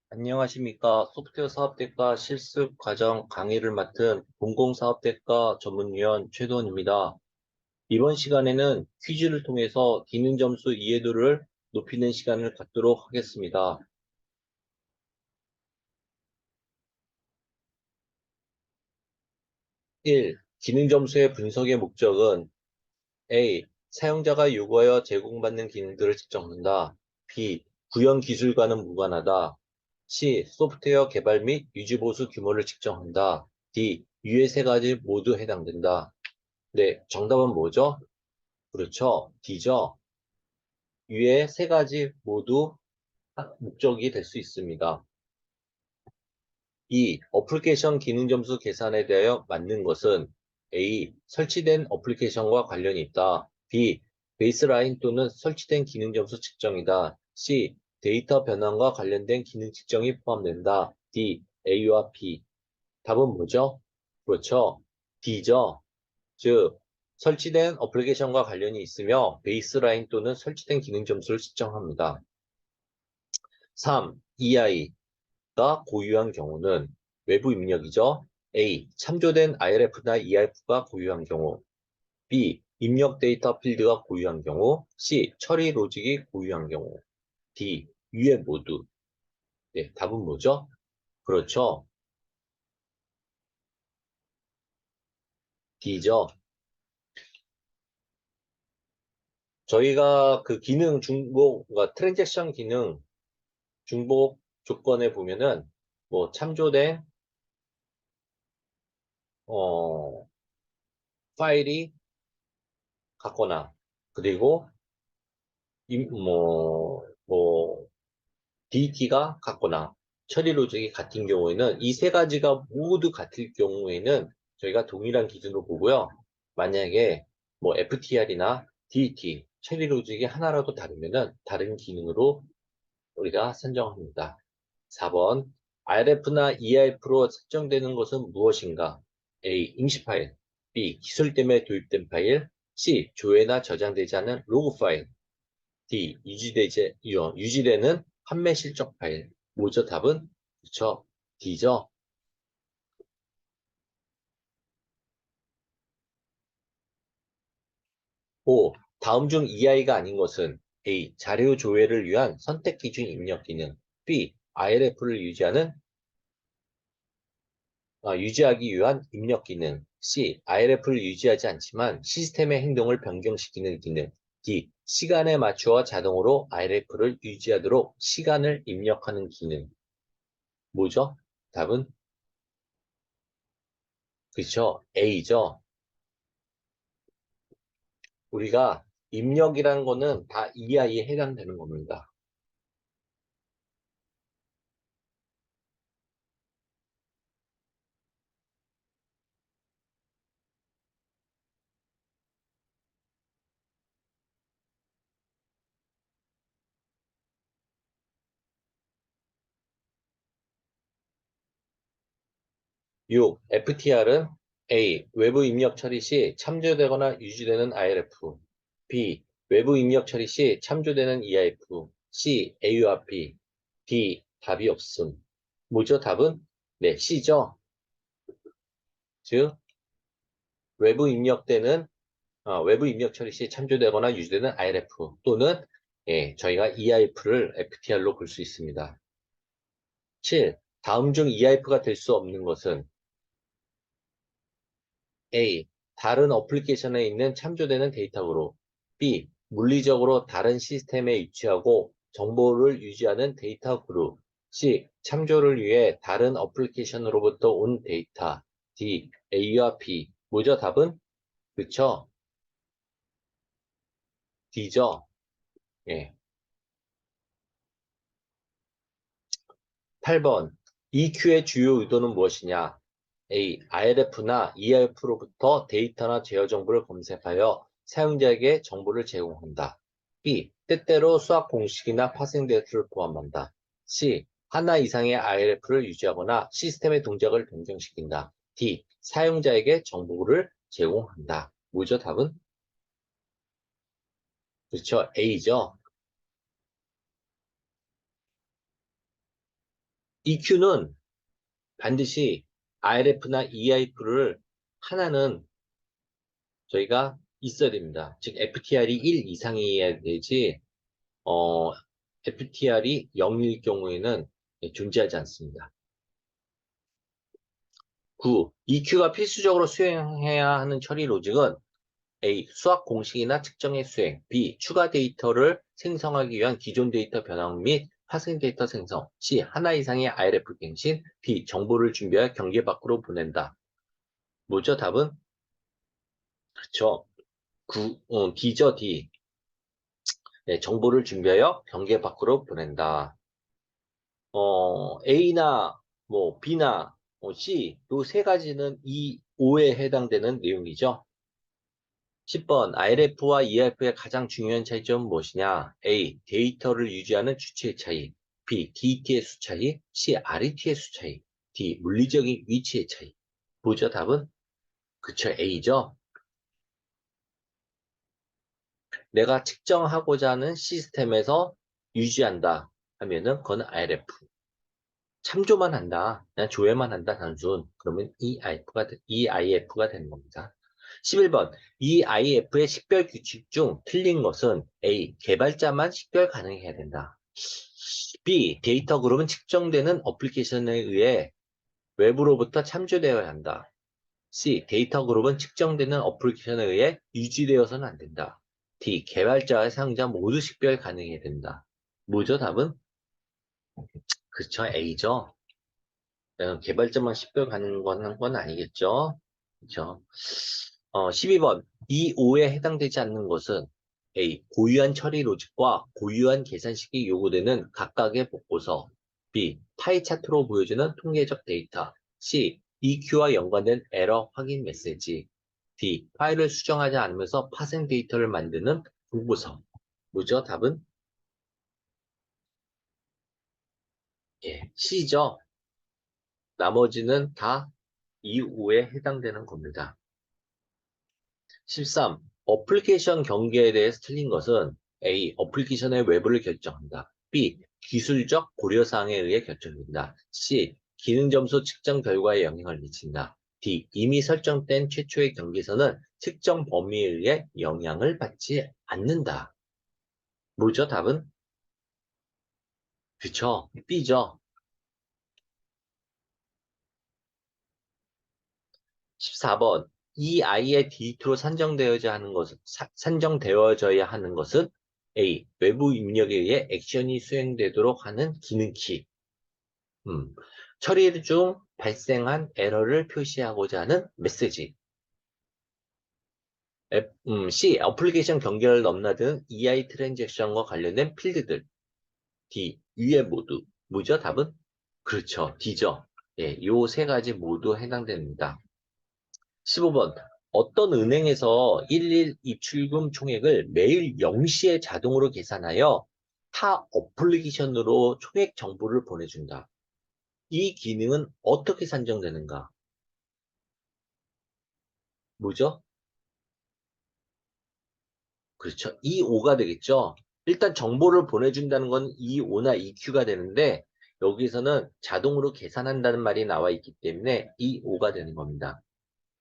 안녕하십니까. 소프트웨어 사업대과 실습 과정 강의를 맡은 공공사업대과 전문위원 최도원입니다. 이번 시간에는 퀴즈를 통해서 기능 점수 이해도를 높이는 시간을 갖도록 하겠습니다. 1. 기능 점수의 분석의 목적은 A. 사용자가 요구하여 제공받는 기능들을 측정한다. B. 구현 기술과는 무관하다. C. 소프트웨어 개발 및 유지 보수 규모를 측정한다. D. 위의 세 가지 모두 해당된다. 네, 정답은 뭐죠? 그렇죠. D죠. 위의 세 가지 모두 목적이 될 수 있습니다. 2. 어플리케이션 기능 점수 계산에 대하여 맞는 것은 A. 설치된 어플리케이션과 관련이 있다. B. 베이스라인 또는 설치된 기능 점수 측정이다. C. 데이터 변환과 관련된 기능 측정이 포함된다. D. A와 B. 답은 뭐죠? 그렇죠. D죠. 즉, 설치된 어플리케이션과 관련이 있으며 베이스라인 또는 설치된 기능 점수를 측정합니다. 3. EI가 고유한 경우는 외부 입력이죠. A. 참조된 IRF나 EIF가 고유한 경우. B. 입력 데이터 필드가 고유한 경우. C. 처리 로직이 고유한 경우. D. 위의 모두. 네, 답은 뭐죠? 그렇죠. D죠. 저희가 그 기능 중복, 그러니까 트랜잭션 기능 중복 조건에 보면은 뭐 참조된 어, 파일이 같거나 그리고 DT가 같거나 처리 로직이 같은 경우에는 이 세 가지가 모두 같을 경우에는 저희가 동일한 기준으로 보고요. 만약에 뭐 FTR이나 DT 처리 로직이 하나라도 다르면은 다른 기능으로 우리가 선정합니다. 4번 RF나 EIF로 측정되는 것은 무엇인가? A. 임시 파일. B. 기술 때문에 도입된 파일. C. 조회나 저장되지 않은 로그 파일. D. 유지되는 판매 실적 파일. 뭐죠? 답은? 그쵸. D죠. 5. 다음 중 EI가 아닌 것은 A. 자료 조회를 위한 선택 기준 입력 기능. B. IRF를 유지하기 위한 입력 기능. C. IRF를 유지하지 않지만 시스템의 행동을 변경시키는 기능. D. 시간에 맞추어 자동으로 IRF를 유지하도록 시간을 입력하는 기능. 뭐죠? 답은? 그쵸. A죠. 우리가 입력이라는 거는 다 EI에 해당되는 겁니다. 6. FTR은 A. 외부 입력 처리 시 참조되거나 유지되는 IRF. B. 외부 입력 처리 시 참조되는 EIF. C. A와 B. D. 답이 없음. 뭐죠? 답은? 네, C죠. 즉, 외부 입력되는, 외부 입력 처리 시 참조되거나 유지되는 IRF 또는 저희가 EIF를 FTR로 볼 수 있습니다. 7. 다음 중 EIF가 될 수 없는 것은 A. 다른 어플리케이션에 있는 참조되는 데이터 그룹. B. 물리적으로 다른 시스템에 위치하고 정보를 유지하는 데이터 그룹. C. 참조를 위해 다른 어플리케이션으로부터 온 데이터. D. A와 B. 뭐죠? 답은? 그쵸? D죠? 예. 8번. EQ의 주요 의도는 무엇이냐? A. IRF나 EIF로부터 데이터나 제어 정보를 검색하여 사용자에게 정보를 제공한다. B. 때때로 수학 공식이나 파생 데이터를 포함한다. C. 하나 이상의 IRF를 유지하거나 시스템의 동작을 변경시킨다. D. 사용자에게 정보를 제공한다. 뭐죠, 답은? 그렇죠. A죠. EQ는 반드시 IRF나 EIF를 하나는 저희가 있어야 됩니다. 즉 FTR이 1 이상이어야 되지 FTR이 0일 경우에는 존재하지 않습니다. 9. EQ가 필수적으로 수행해야 하는 처리 로직은 A. 수학 공식이나 측정의 수행. B. 추가 데이터를 생성하기 위한 기존 데이터 변환 및 파생 데이터 생성. C. 하나 이상의 IRF 갱신. D. 정보를 준비하여 경계 밖으로 보낸다. 뭐죠? 답은? 그렇죠. D죠, D. 네, 정보를 준비하여 경계 밖으로 보낸다. A나 B나 C 요 세 가지는 이 5에 해당되는 내용이죠. 10번 IRF와 ERF의 가장 중요한 차이점은 무엇이냐? A. 데이터를 유지하는 주체의 차이. B. DT의 수 차이. C. RET의 수 차이. D. 물리적인 위치의 차이. 뭐죠? 답은? 그쵸, A죠. 내가 측정하고자 하는 시스템에서 유지한다 하면은 그건 IRF. 참조만 한다. 그냥 조회만 한다. 단순. 그러면 EIF가 되는 겁니다. 11번. EIF의 식별 규칙 중 틀린 것은 A. 개발자만 식별 가능해야 된다. B. 데이터 그룹은 측정되는 어플리케이션에 의해 외부로부터 참조되어야 한다. C. 데이터 그룹은 측정되는 어플리케이션에 의해 유지되어서는 안 된다. D. 개발자와 사용자 모두 식별 가능해야 된다. 뭐죠? 답은? 그쵸, A죠. 개발자만 식별 가능한 건 아니겠죠? 그쵸? 12번. 이 5에 해당되지 않는 것은 A. 고유한 처리 로직과 고유한 계산식이 요구되는 각각의 보고서. B. 파이 차트로 보여주는 통계적 데이터. C. EQ와 연관된 에러 확인 메시지. D. 파일을 수정하지 않으면서 파생 데이터를 만드는 보고서. 뭐죠? 답은? 예, C죠. 나머지는 다 이 5에 해당되는 겁니다. 13. 어플리케이션 경계에 대해서 틀린 것은 A. 어플리케이션의 외부를 결정한다. B. 기술적 고려사항에 의해 결정된다. C. 기능 점수 측정 결과에 영향을 미친다. D. 이미 설정된 최초의 경계선은 특정 범위에 의해 영향을 받지 않는다. 뭐죠? 답은? 그쵸. B죠. 14번. 이 아이의 D2로 산정되어져야 하는 것은 A. 외부 입력에 의해 액션이 수행되도록 하는 기능키. 처리 중 발생한 에러를 표시하고자 하는 메시지. C. 어플리케이션 경계를 넘나드는 EI 트랜잭션과 관련된 필드들. D. 위에 모두. 뭐죠? 답은? 그렇죠. D죠. 예, 요 세 가지 모두 해당됩니다. 15번. 어떤 은행에서 1일 입출금 총액을 매일 0시에 자동으로 계산하여 타 어플리케이션으로 총액 정보를 보내준다. 이 기능은 어떻게 산정되는가? 뭐죠? 그렇죠. E5가 되겠죠. 일단 정보를 보내준다는 건 E5나 EQ가 되는데 여기서는 자동으로 계산한다는 말이 나와 있기 때문에 E5가 되는 겁니다.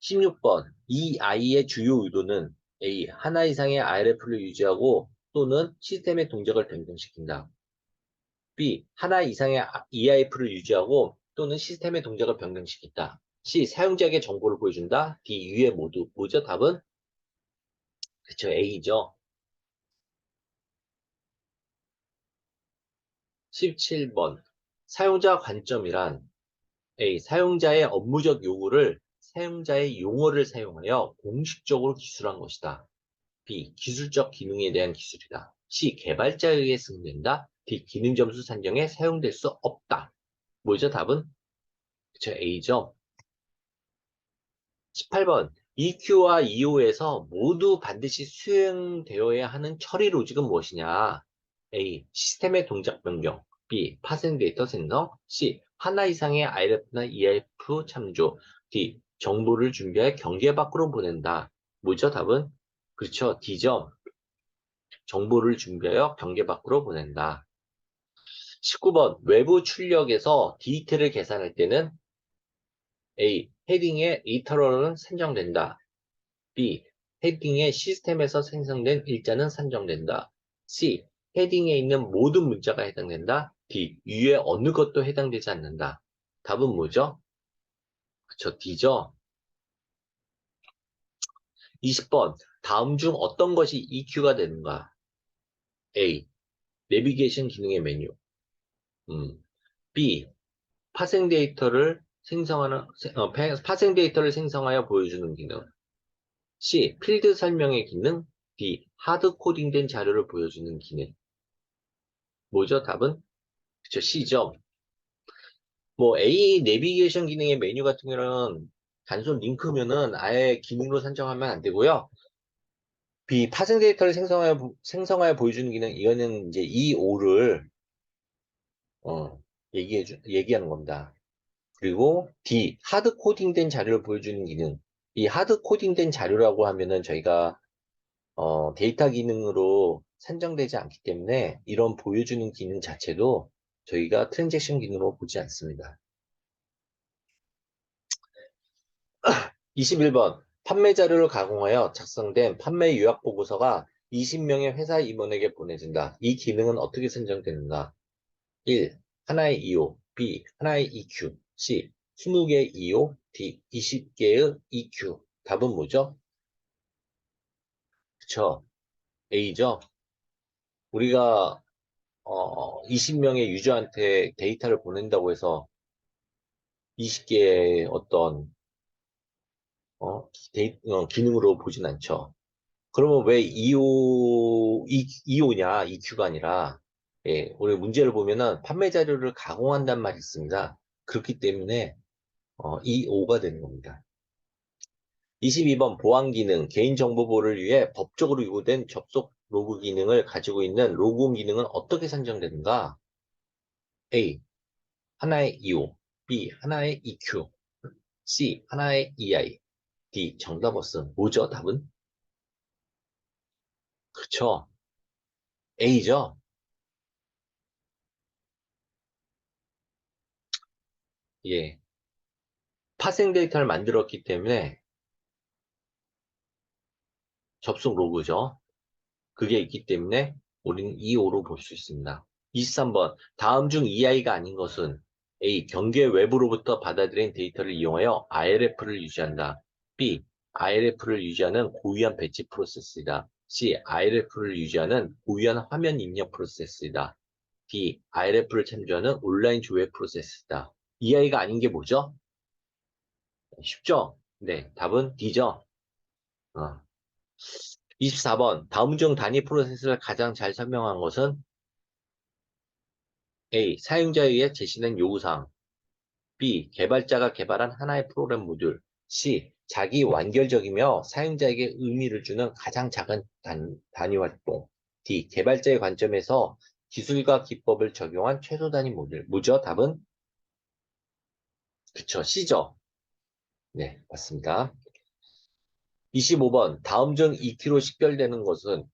16번. 이 아이의 주요 의도는 A. 하나 이상의 IRF를 유지하고 또는 시스템의 동작을 변경시킨다. B. 하나 이상의 EIF를 유지하고 또는 시스템의 동작을 변경시킨다. C. 사용자에게 정보를 보여준다. D. 위에 모두. 뭐죠? 답은? 그쵸, A죠. 17번. 사용자 관점이란 A. 사용자의 업무적 요구를 사용자의 용어를 사용하여 공식적으로 기술한 것이다. B. 기술적 기능에 대한 기술이다. C. 개발자에 의해 승인된다. D. 기능 점수 산정에 사용될 수 없다. 뭐죠? 답은? 그쵸, A죠. 18번. EQ와 EO에서 모두 반드시 수행되어야 하는 처리 로직은 무엇이냐? A. 시스템의 동작 변경. B. 파생 데이터 생성. C. 하나 이상의 IRF나 EIF 참조. D. 정보를 준비해 경계 밖으로 보낸다. 뭐죠? 답은? 그렇죠. D죠. 정보를 준비하여 경계 밖으로 보낸다. 19번 외부 출력에서 데이터를 계산할 때는 A. 헤딩의 리터럴은 산정된다. B. 헤딩의 시스템에서 생성된 일자는 산정된다. C. 헤딩에 있는 모든 문자가 해당된다. D. 위에 어느 것도 해당되지 않는다. 답은 뭐죠? 그쵸, D죠. 20번 다음 중 어떤 것이 EQ가 되는가? A. 내비게이션 기능의 메뉴. B. 파생 데이터를 파생 데이터를 생성하여 보여주는 기능. C. 필드 설명의 기능. D. 하드 코딩된 자료를 보여주는 기능. 뭐죠? 답은? 그쵸, C죠. 뭐 A 내비게이션 기능의 메뉴 같은 경우는 단순 링크면은 아예 기능으로 산정하면 안 되고요. B 파생 데이터를 생성하여 보여주는 기능 이거는 이제 E5를 얘기하는 겁니다. 그리고 D 하드 코딩된 자료를 보여주는 기능. 이 하드 코딩된 자료라고 하면은 저희가 데이터 기능으로 산정되지 않기 때문에 이런 보여주는 기능 자체도 저희가 트랜잭션 기능으로 보지 않습니다. 21번 판매 자료를 가공하여 작성된 판매 요약 보고서가 20명의 회사 임원에게 보내진다. 이 기능은 어떻게 선정되는가? 1. 하나의 EO, B. 하나의 EQ, C. 20개의 EO, D. 20개의 EQ. 답은 뭐죠? 그쵸. A죠. 우리가 20명의 유저한테 데이터를 보낸다고 해서 20개의 어떤 기능으로 보진 않죠. 그러면 왜 2호냐, EQ가 아니라, 예, 우리 문제를 보면은 판매 자료를 가공한단 말이 있습니다. 그렇기 때문에, 2호가 되는 겁니다. 22번 보안 기능, 개인정보 보호를 위해 법적으로 요구된 접속 로그 기능을 가지고 있는 로그홈 기능은 어떻게 산정되는가? A. 하나의 2호, B. 하나의 EQ, C. 하나의 EI, D. 정답 없음. 뭐죠, 답은? 그쵸. A죠. 예. 파생 데이터를 만들었기 때문에 접속 로그죠. 그게 있기 때문에 우리는 2호로 볼 수 있습니다. 23번. 다음 중 EI가 아닌 것은 A. 경계 외부로부터 받아들인 데이터를 이용하여 IRF를 유지한다. B. IRF를 유지하는 고유한 배치 프로세스이다. C. IRF를 유지하는 고유한 화면 입력 프로세스이다. D. IRF를 참조하는 온라인 조회 프로세스이다. EI가 아닌 게 뭐죠? 쉽죠? 네, 답은 D죠. 어. 24번. 다음 중 단위 프로세스를 가장 잘 설명한 것은 A. 사용자에 의해 제시된 요구사항. B. 개발자가 개발한 하나의 프로그램 모듈. C. 자기 완결적이며 사용자에게 의미를 주는 가장 작은 단위 활동. D. 개발자의 관점에서 기술과 기법을 적용한 최소 단위 모듈. 뭐죠? 답은? 그쵸. C죠. 네, 맞습니다. 25번. 다음 중 2키로 식별되는 것은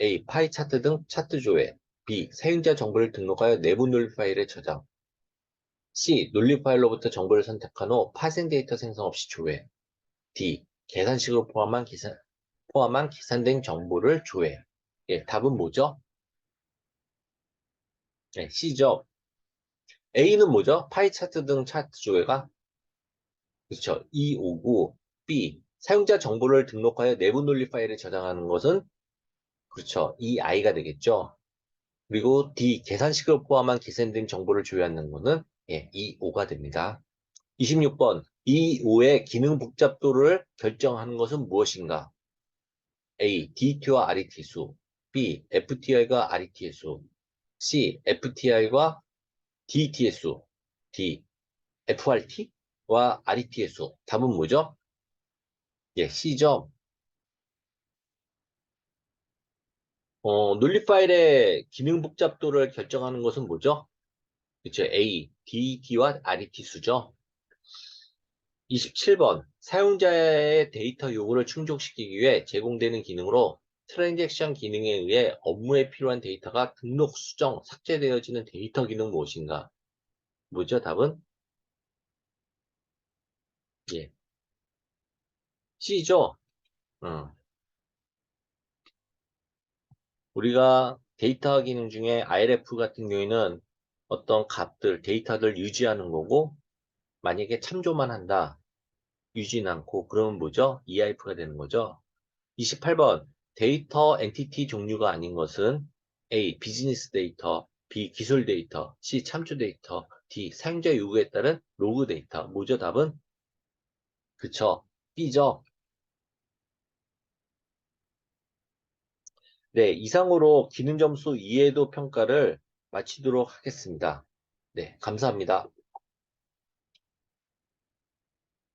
A. 파이 차트 등 차트 조회. B. 사용자 정보를 등록하여 내부 논리 파일에 저장. C. 논리 파일로부터 정보를 선택한 후 파생 데이터 생성 없이 조회. D. 계산식을 포함한 계산된 정보를 조회. 예, 답은 뭐죠? 네, C죠. A는 뭐죠? 파이 차트 등 차트 조회가? 그렇죠. 259. B. 사용자 정보를 등록하여 내부 논리 파일에 저장하는 것은? 그렇죠. 이 I가 되겠죠. 그리고 D. 계산식을 포함한 계산된 정보를 조회하는 것은? 예, 이 O가 됩니다. 26번. 이 O의 기능 복잡도를 결정하는 것은 무엇인가? A. DT와 RET 수. B. FTR과 RET의 수. C. FTR과 DT의 수. D. FRT와 RET의 수. 답은 뭐죠? 예, C죠. 논리 파일의 기능 복잡도를 결정하는 것은 뭐죠? 그렇죠. A, DT와 RET 수죠. 27번. 사용자의 데이터 요구를 충족시키기 위해 제공되는 기능으로 트랜잭션 기능에 의해 업무에 필요한 데이터가 등록, 수정, 삭제되어지는 데이터 기능 무엇인가? 뭐죠? 답은? 예. C죠? 어. 우리가 데이터 기능 중에 IRF 같은 경우에는 어떤 값들, 데이터를 유지하는 거고, 만약에 참조만 한다, 유지는 않고, 그러면 뭐죠? EIF가 되는 거죠. 28번, 데이터 엔티티 종류가 아닌 것은 A. 비즈니스 데이터, B. 기술 데이터, C. 참조 데이터, D. 사용자 요구에 따른 로그 데이터. 뭐죠? 답은? 그쵸. B죠. 네, 이상으로 기능 점수 이해도 평가를 마치도록 하겠습니다. 네, 감사합니다.